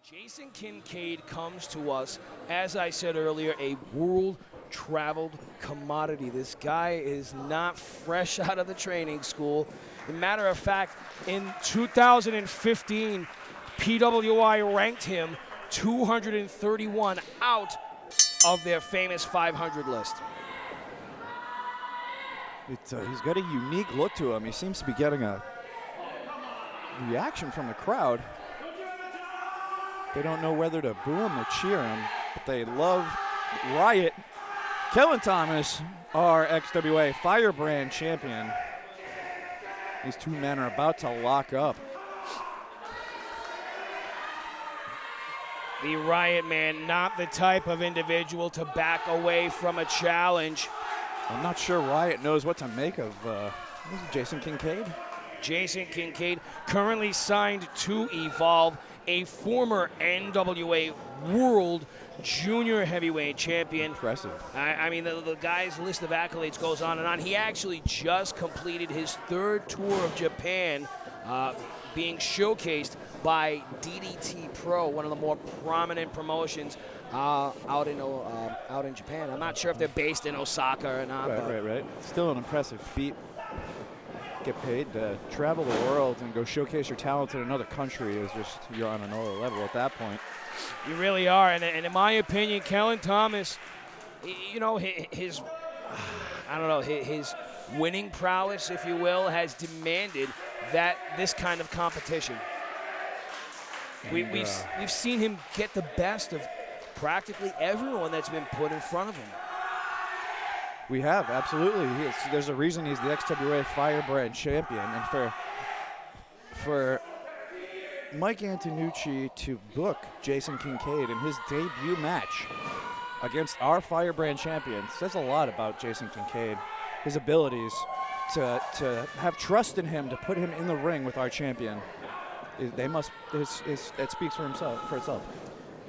Jason Kincaid comes to us, as I said earlier, a world-traveled commodity. This guy is not fresh out of the training school. As a matter of fact, in 2015, PWI ranked him 231 out of their famous 500 list. He's got a unique look to him. He seems to be getting a reaction from the crowd. They don't know whether to boo him or cheer him, but they love R.I.O.T. Kellan Thomas, our XWA Firebrand champion. These two men are about to lock up. The R.I.O.T man, not the type of individual to back away from a challenge. I'm not sure R.I.O.T knows what to make of Jason Kincaid. Jason Kincaid, currently signed to Evolve, a former NWA World Junior Heavyweight Champion. Impressive. I mean, the guy's list of accolades goes on and on. He actually just completed his third tour of Japan, being showcased by DDT Pro, one of the more prominent promotions out in Japan. I'm not sure if they're based in Osaka or not. Right. Still an impressive feat. Get paid to travel the world and go showcase your talent in another country is just, you're on another level at that point. You really are, and in my opinion, Kellan Thomas, you know, his winning prowess, if you will, has demanded this kind of competition. We've seen him get the best of practically everyone that's been put in front of him. We have, absolutely. There's a reason he's the XWA Firebrand champion, and for Mike Antonucci to book Jason Kincaid in his debut match against our Firebrand champion says a lot about Jason Kincaid, his abilities to have trust in him, to put him in the ring with our champion. It speaks for itself.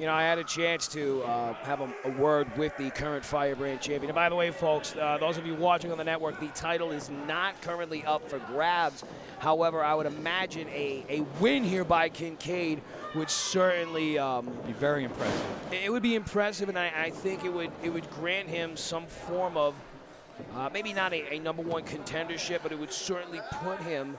You know, I had a chance to have a word with the current Firebrand champion. And by the way, folks, those of you watching on the network, the title is not currently up for grabs. However, I would imagine a win here by Kincaid would certainly be very impressive. It would be impressive, and I think it would grant him some form of maybe not a #1 contendership, but it would certainly put him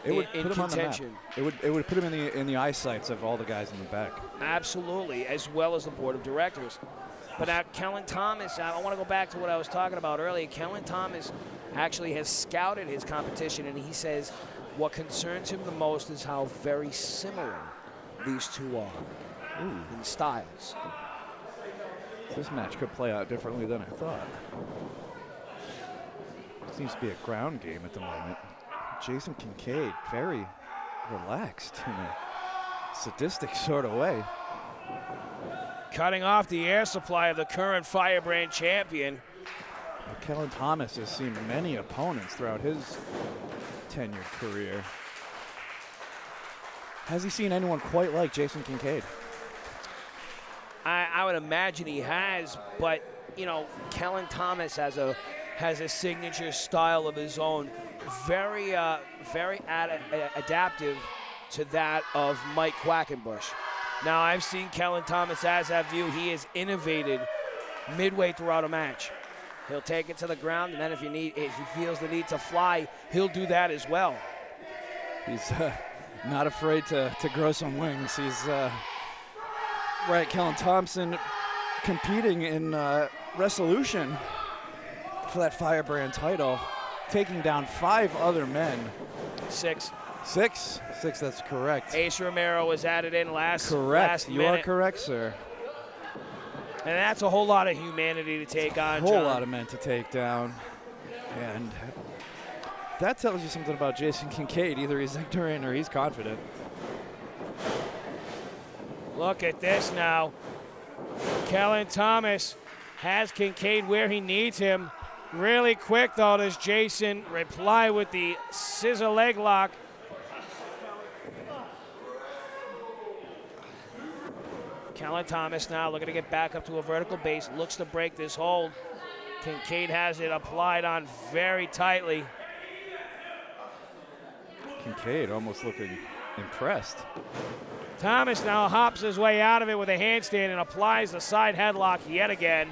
in contention. It would put him in the eyesights of all the guys in the back. Absolutely, as well as the board of directors. But now Kellan Thomas, I want to go back to what I was talking about earlier. Kellan Thomas actually has scouted his competition, and he says what concerns him the most is how very similar these two are in styles. This match could play out differently than I thought. It seems to be a ground game at the moment. Jason Kincaid, very relaxed in a sadistic sort of way. Cutting off the air supply of the current Firebrand champion. Kellan Thomas has seen many opponents throughout his tenured career. Has he seen anyone quite like Jason Kincaid? I would imagine he has, but you know, Kellan Thomas has a signature style of his own, very adaptive to that of Mike Quackenbush. Now, I've seen Kellan Thomas, as have you. He has innovated midway throughout a match. He'll take it to the ground, and then if he feels the need to fly, he'll do that as well. He's not afraid to grow some wings. He's Kellan Thompson competing in Resolution for that Firebrand title, taking down 5 other men. Six, that's correct. Ace Romero was added in last Correct, you minute. are correct, sir. And that's a whole lot of humanity to take on, A whole John. lot of men to take down. And that tells you something about Jason Kincaid. Either he's ignorant or he's confident. Look at this now. Kellan Thomas has Kincaid where he needs him. Really quick, though, does Jason reply with the scissor leg lock. Kellan Thomas now looking to get back up to a vertical base, looks to break this hold. Kincaid has it applied on very tightly. Kincaid almost looking impressed. Thomas now hops his way out of it with a handstand and applies the side headlock yet again.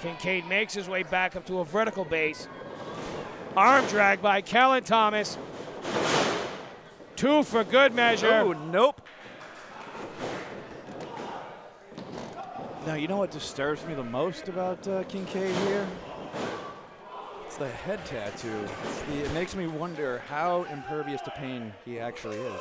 Kincaid makes his way back up to a vertical base. Arm drag by Kellan Thomas. 2 for good measure. Oh, nope. Now, you know what disturbs me the most about Kincaid here? It's the head tattoo. It makes me wonder how impervious to pain he actually is.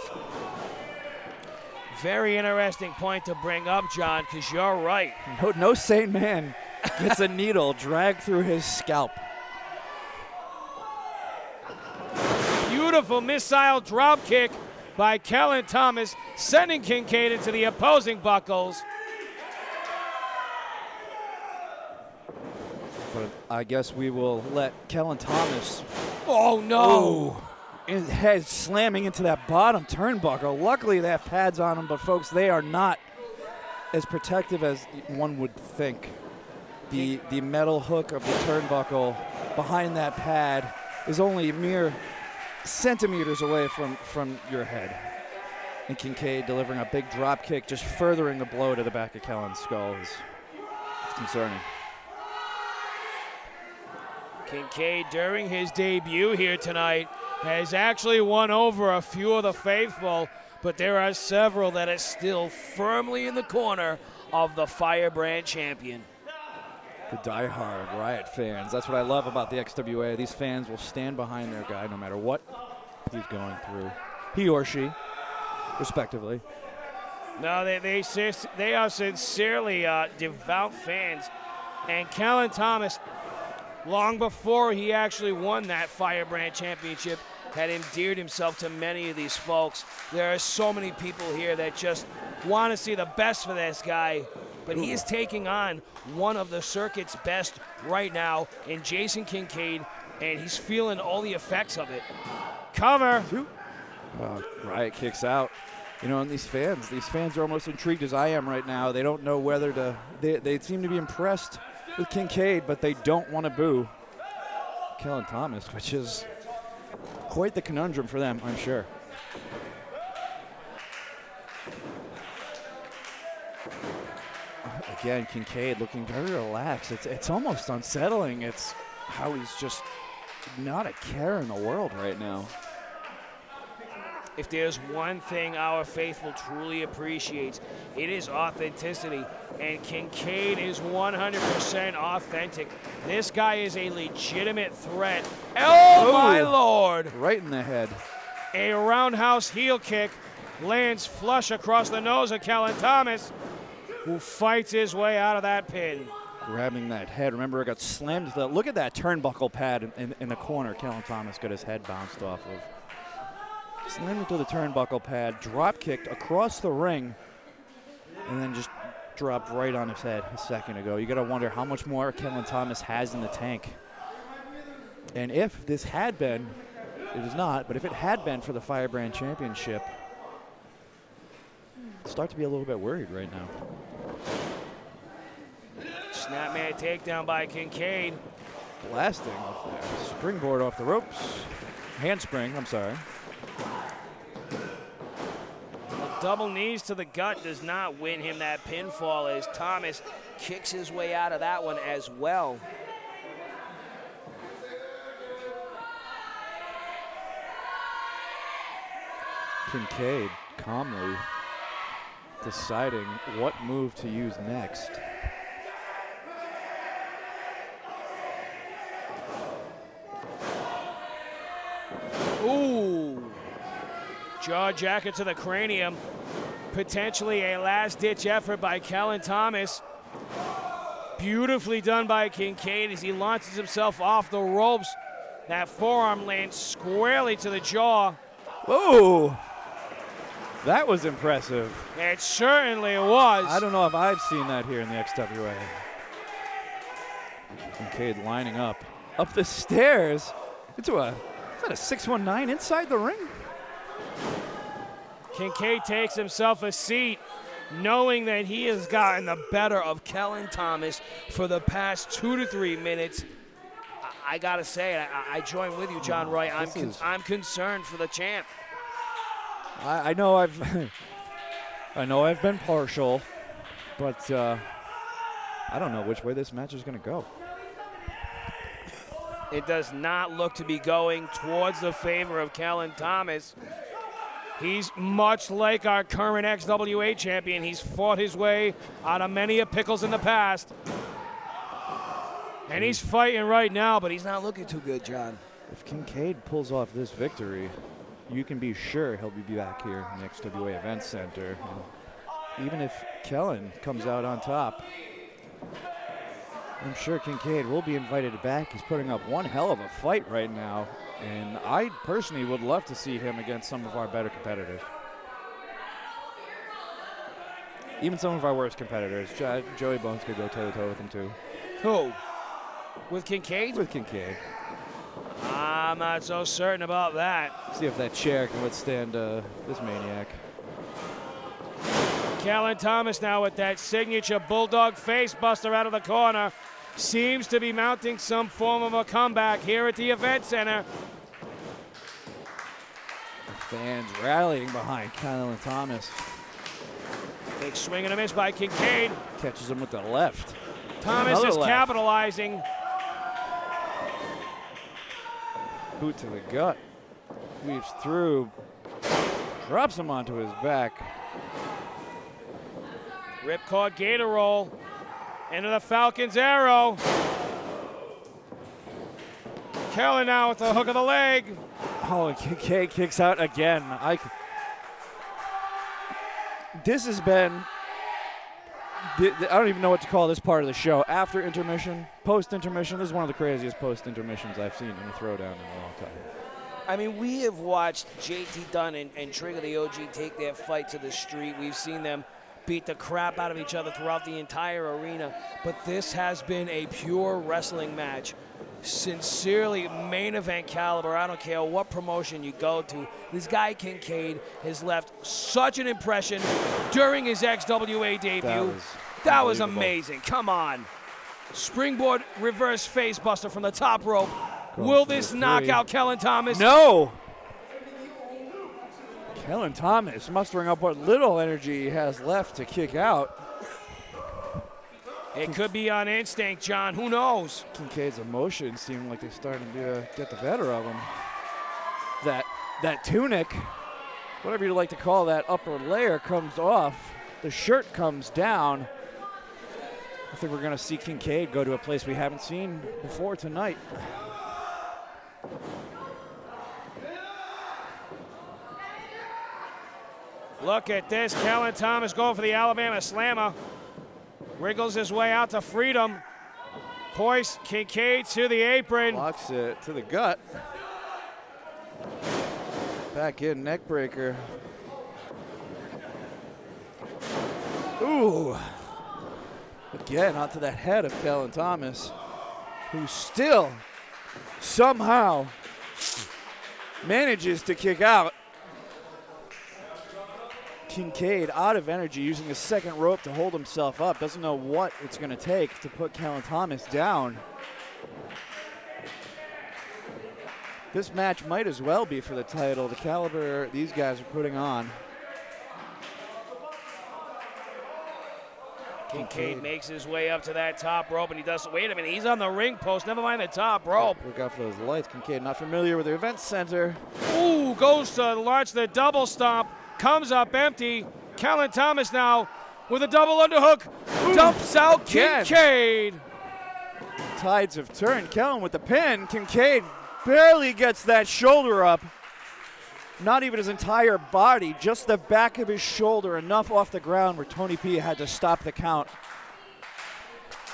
Very interesting point to bring up, John, because you're right. No sane man gets a needle dragged through his scalp. Beautiful missile drop kick by Kellan Thomas, sending Kincaid into the opposing buckles. But I guess we will let Kellan Thomas. Oh, no. His head slamming into that bottom turnbuckle. Luckily, they have pads on them, but folks, they are not as protective as one would think. The metal hook of the turnbuckle behind that pad is only mere centimeters away from your head. And Kincaid delivering a big drop kick, just furthering the blow to the back of Kellan's skull is concerning. Kincaid, during his debut here tonight, has actually won over a few of the faithful, but there are several that are still firmly in the corner of the Firebrand champion. The diehard R.I.O.T fans. That's what I love about the XWA. These fans will stand behind their guy no matter what he's going through. He or she, respectively. No, they are sincerely devout fans. And Kellan Thomas, long before he actually won that Firebrand championship, had endeared himself to many of these folks. There are so many people here that just want to see the best for this guy, but he is taking on one of the circuit's best right now in Jason Kincaid, and he's feeling all the effects of it. Cover. R.I.O.T kicks out. You know, and these fans are almost intrigued as I am right now. They don't know whether to, they seem to be impressed with Kincaid, but they don't want to boo Kellan Thomas, which is quite the conundrum for them, I'm sure. Again, Kincaid looking very relaxed. It's almost unsettling. It's how he's just not a care in the world right now. If there's one thing our faithful truly appreciates, it is authenticity. And Kincaid is 100% authentic. This guy is a legitimate threat. Oh, my Lord. Right in the head. A roundhouse heel kick lands flush across the nose of Kellan Thomas, who fights his way out of that pin. Grabbing that head. Remember, it got slammed. Look at that turnbuckle pad in the corner. Kellan Thomas got his head bounced off of. Slammed into the turnbuckle pad, drop kicked across the ring, and then just dropped right on his head a second ago. You got to wonder how much more Kellan Thomas has in the tank. And if this had been, it is not, but if it had been for the Firebrand Championship, I'd start to be a little bit worried right now. Snapman takedown by Kincaid. Blasting off there. Springboard off the ropes. Handspring, I'm sorry. Double knees to the gut does not win him that pinfall as Thomas kicks his way out of that one as well. Kincaid calmly deciding what move to use next. Ooh. Jaw jacket to the cranium. Potentially a last-ditch effort by Kellan Thomas. Beautifully done by Kincaid as he launches himself off the ropes. That forearm lands squarely to the jaw. Whoa! That was impressive. It certainly was. I don't know if I've seen that here in the XWA. Kincaid lining up the stairs into is that a 619 inside the ring? Kincaid takes himself a seat, knowing that he has gotten the better of Kellan Thomas for the past 2 to 3 minutes. I gotta say, I join with you, John Roy. I'm concerned for the champ. I know I've I know I've been partial, but I don't know which way this match is going to go. It does not look to be going towards the favor of Kellan Thomas. He's much like our current XWA champion. He's fought his way out of many a pickles in the past. And he's fighting right now, but he's not looking too good, John. If Kincaid pulls off this victory, you can be sure he'll be back here in the XWA Event Center. And even if Kellan comes out on top, I'm sure Kincaid will be invited back. He's putting up one hell of a fight right now, and I personally would love to see him against some of our better competitors. Even some of our worst competitors. Joey Bones could go toe-to-toe with him too. Who? With Kincaid? With Kincaid. I'm not so certain about that. See if that chair can withstand this maniac. Kellan Thomas now with that signature bulldog face buster out of the corner. Seems to be mounting some form of a comeback here at the event center. The fans rallying behind Kellan Thomas. Big swing and a miss by Kincaid. Catches him with the left. Thomas Another is left. capitalizing. Boot to the gut. Weaves through. Drops him onto his back. Ripcord gator roll into the Falcon's arrow. Kellan now with the hook of the leg. Oh, and Kincaid kicks out again. This has been, I don't even know what to call this part of the show. After intermission, post-intermission, this is one of the craziest post-intermissions I've seen in a Throwdown in a long time. I mean, we have watched JT Dunn and Trigger the OG take their fight to the street. We've seen them beat the crap out of each other throughout the entire arena. But this has been a pure wrestling match. Sincerely, main event caliber. I don't care what promotion you go to. This guy Kincaid has left such an impression during his XWA debut. That was amazing. Come on. Springboard reverse face buster from the top rope. Will this knock out Kellan Thomas? No! Kellan Thomas mustering up what little energy he has left to kick out. It could be on instinct, John. Who knows? Kincaid's emotions seem like they're starting to get the better of him. That tunic, whatever you like to call that upper layer, comes off. The shirt comes down. I think we're going to see Kincaid go to a place we haven't seen before tonight. Look at this. Kellan Thomas going for the Alabama Slammer. Wriggles his way out to freedom. Hoist Kincaid to the apron. Locks it to the gut. Back in, neck breaker. Ooh. Again, onto that head of Kellan Thomas, who still somehow manages to kick out. Kincaid out of energy, using the second rope to hold himself up. Doesn't know what it's going to take to put Kellan Thomas down. This match might as well be for the title. The caliber these guys are putting on. Kincaid makes his way up to that top rope, and he does. Wait a minute, he's on the ring post. Never mind the top rope. Look out for those lights. Kincaid not familiar with the event center. Ooh, goes to launch the double stomp. Comes up empty. Kellan Thomas now with a double underhook. Ooh. Dumps out Kincaid. Tides have turned. Kellan with the pin. Kincaid barely gets that shoulder up. Not even his entire body, just the back of his shoulder, enough off the ground where Tony P had to stop the count.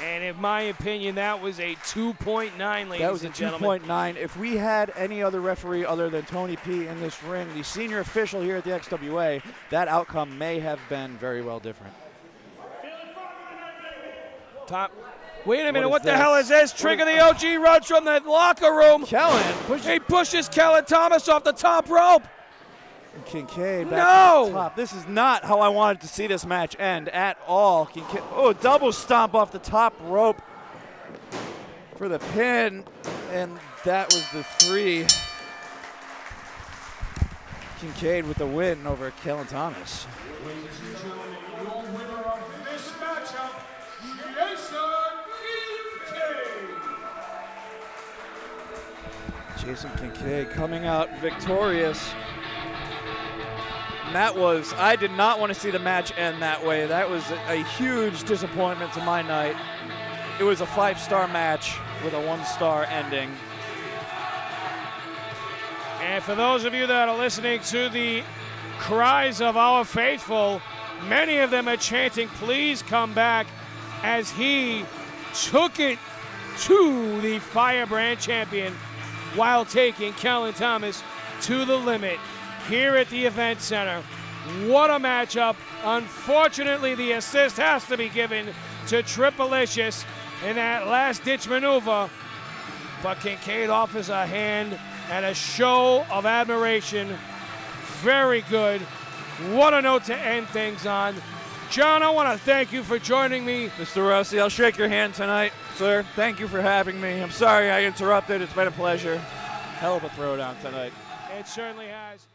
And in my opinion, that was a 2.9, ladies and gentlemen. That was a 2.9. If we had any other referee other than Tony P in this ring, the senior official here at the XWA, that outcome may have been very well different. Wait a minute, what the hell is this? Trigger the OG runs from the locker room. Kellan he pushes Kellan Thomas off the top rope. Kincaid back to the top. This is not how I wanted to see this match end at all. Kincaid, double stomp off the top rope for the pin, and that was the 3. Kincaid with the win over Kellan Thomas. Jason Kincaid coming out victorious. And that was, I did not want to see the match end that way. That was a huge disappointment to my night. It was a 5-star match with a 1-star ending. And for those of you that are listening to the cries of our faithful, many of them are chanting, please come back, as he took it to the Firebrand champion while taking Kellan Thomas to the limit here at the event center. What a matchup. Unfortunately, the assist has to be given to Triplicious in that last-ditch maneuver, but Kincaid offers a hand and a show of admiration. Very good. What a note to end things on. John, I want to thank you for joining me. Mr. Rossi, I'll shake your hand tonight, sir. Thank you for having me. I'm sorry I interrupted. It's been a pleasure. Hell of a throwdown tonight. It certainly has.